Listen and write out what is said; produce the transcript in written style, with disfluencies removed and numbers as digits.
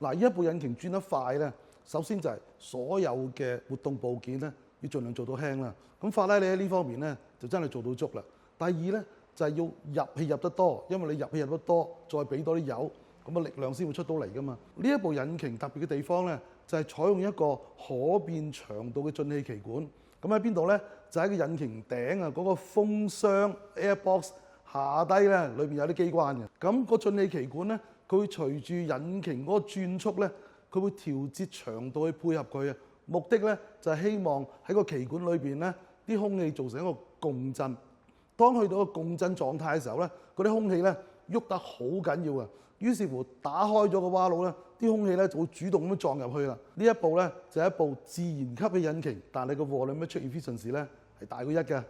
嗱，呢一部引擎轉得快咧，首先就係所有嘅活動部件咧要盡量做到輕啦。咁法拉利喺呢方面咧就真係做到足啦。第二咧就係要入氣入得多，因為你入氣入得多，再俾多啲油，咁啊力量先會出到嚟噶嘛。呢一部引擎特別嘅地方咧就係採用一個可變長度嘅進氣歧管。咁喺邊度咧？就喺個引擎頂啊，嗰個風箱 airbox 下低咧，裏邊有啲機關嘅。咁個進氣歧管咧，佢會隨住引擎嗰個轉速咧，佢會調節長度去配合佢啊。目的咧就係希望喺個歧管裏邊咧，啲空氣造成一個共振。當去到個共振狀態嘅時候咧，嗰啲空氣咧喐得好緊要啊。於是乎打開咗個蛙佬咧，啲空氣咧就會主動咁撞入去啦。呢一部咧就係一部自然吸氣引擎，但係你個 volumetric efficiency咧係大過1嘅。